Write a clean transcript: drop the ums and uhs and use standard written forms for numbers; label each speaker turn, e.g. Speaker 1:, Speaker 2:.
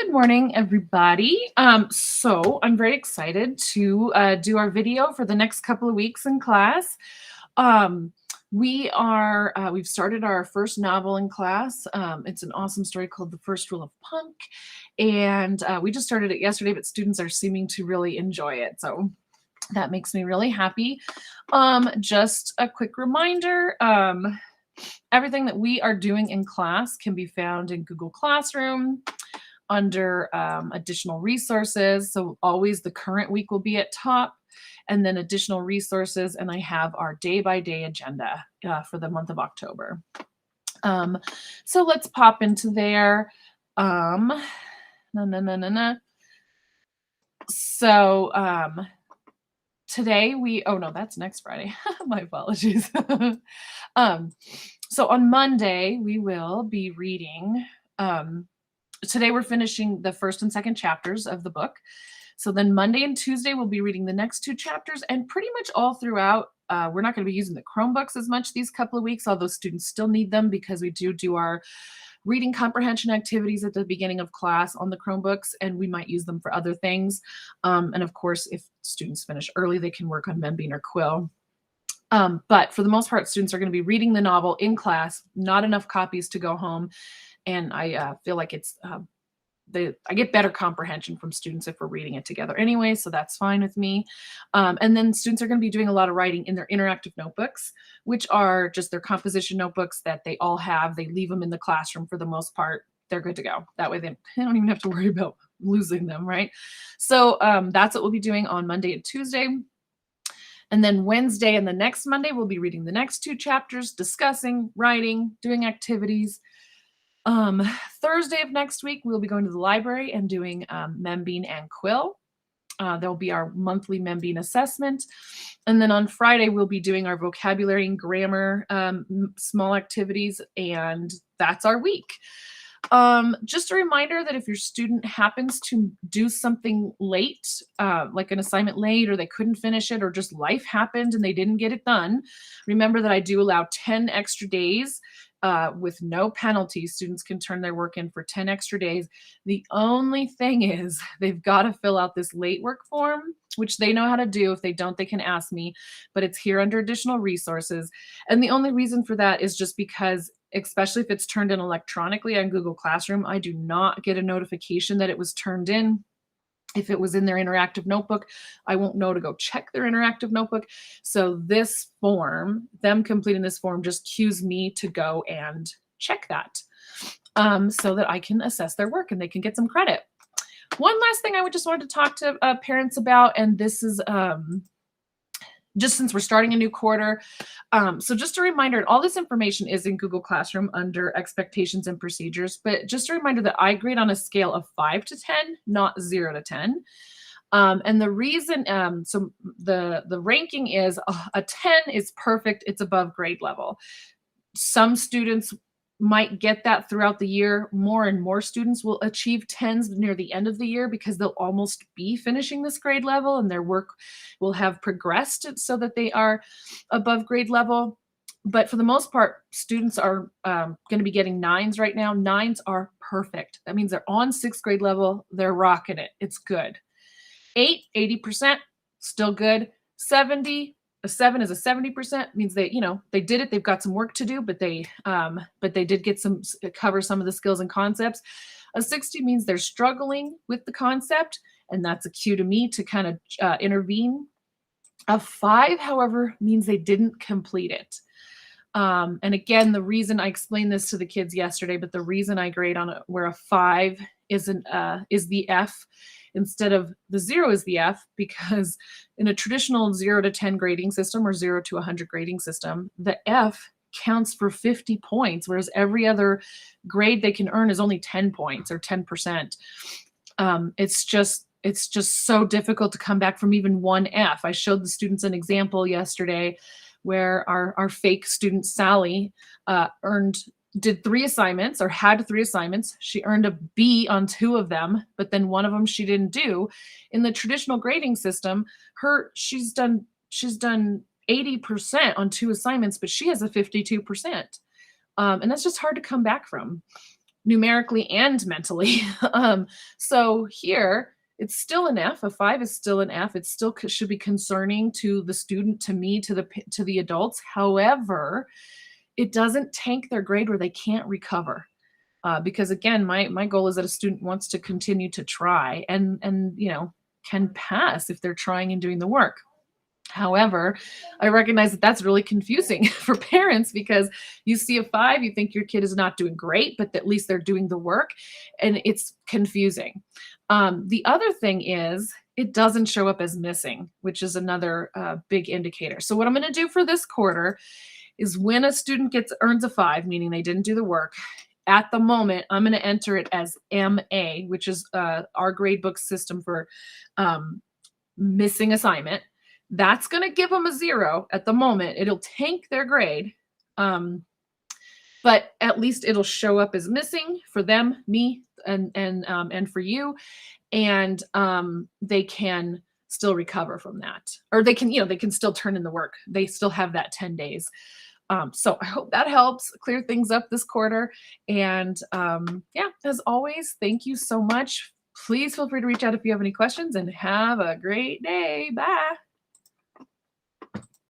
Speaker 1: Good morning, everybody. So I'm very excited to do our video for the next couple of weeks in class. Um, we've started our first novel in class. It's an awesome story called The First Rule of Punk, and we just started it yesterday, but students are seeming to really enjoy it. So that makes me really happy. Just a quick reminder, everything that we are doing in class can be found in Google Classroom under additional resources. So always the current week will be at top, and then additional resources. And I have our day-by-day agenda for the month of October. So let's pop into there. So today oh no, that's next Friday. My apologies. So on Monday, we will be reading, today we're finishing the first and second chapters of the book. So then Monday and Tuesday, we'll be reading the next two chapters, and pretty much all throughout, we're not going to be using the Chromebooks as much these couple of weeks, although students still need them because we do our reading comprehension activities at the beginning of class on the Chromebooks, and we might use them for other things. And of course, if students finish early, they can work on Membean or Quill. But for the most part, students are going to be reading the novel in class, not enough copies to go home. And I feel like I get better comprehension from students if we're reading it together anyway, so that's fine with me. And then students are going to be doing a lot of writing in their interactive notebooks, which are just their composition notebooks that they all have. They leave them in the classroom for the most part. They're good to go. That way they don't even have to worry about losing them, right? So that's what we'll be doing on Monday and Tuesday. And then Wednesday and the next Monday, we'll be reading the next two chapters, discussing, writing, doing activities. Thursday of next week, we'll be going to the library and doing Membean and Quill. There'll be our monthly Membean assessment. And then on Friday, we'll be doing our vocabulary and grammar small activities, and that's our week. Just a reminder that if your student happens to do something late, like an assignment late, or they couldn't finish it, or just life happened and they didn't get it done, remember that I do allow 10 extra days with no penalty. Students can turn their work in for 10 extra days. The only thing is they've got to fill out this late work form, which they know how to do. If they don't, they can ask me, but it's here under additional resources. And the only reason for that is just because, especially if it's turned in electronically on Google Classroom, I do not get a notification that it was turned in. If it was in their interactive notebook, I won't know to go check their interactive notebook. So this form, them completing this form, just cues me to go and check that so that I can assess their work and they can get some credit. One last thing I just wanted to talk to parents about, and this is just since we're starting a new quarter. So just a reminder, and all this information is in Google Classroom under expectations and procedures, but just a reminder that I grade on a scale of 5 to 10, not 0 to 10. And the reason, so the ranking is a 10 is perfect. It's above grade level. Some students might get that throughout the year. More and more students will achieve 10s near the end of the year because they'll almost be finishing this grade level and their work will have progressed so that they are above grade level. But for the most part, students are going to be getting 9s right now. 9s are perfect. That means they're on 6th grade level. They're rocking it. It's good. 8, 80%, still good. 70, a 7 is a 70%, means they did it. They've got some work to do, but they did get cover some of the skills and concepts. A 60 means they're struggling with the concept, and that's a cue to me to kind of intervene. A 5, however, means they didn't complete it. And again, the reason I explained this to the kids yesterday, but the reason I grade on where a 5 is the F instead of the 0 is the F, because in a traditional 0 to 10 grading system or 0 to 100 grading system, the F counts for 50 points, whereas every other grade they can earn is only 10 points or 10%. It's just so difficult to come back from even one F. I showed the students an example yesterday where our fake student Sally did 3 assignments or had 3 assignments. She earned a B on 2 of them, but then one of them she didn't do. In the traditional grading system, she's done 80% on 2 assignments, but she has a 52%. And that's just hard to come back from. numerically and mentally. So here, it's still an F. A 5 is still an F. It still should be concerning to the student, to me, to the adults. However, it doesn't tank their grade where they can't recover. Because again, my goal is that a student wants to continue to try and can pass if they're trying and doing the work. However, I recognize that that's really confusing for parents because you see a 5, you think your kid is not doing great, but at least they're doing the work, and it's confusing. The other thing is it doesn't show up as missing, which is another big indicator. So what I'm going to do for this quarter is when a student earns a 5, meaning they didn't do the work, at the moment, I'm going to enter it as MA, which is our gradebook system for missing assignment. That's going to give them a 0 at the moment. It'll tank their grade, but at least it'll show up as missing for them, me, and for you, and they can still recover from that, or they can still turn in the work. They still have that 10 days. So I hope that helps clear things up this quarter. And yeah, as always, thank you so much. Please feel free to reach out if you have any questions, and have a great day. Bye.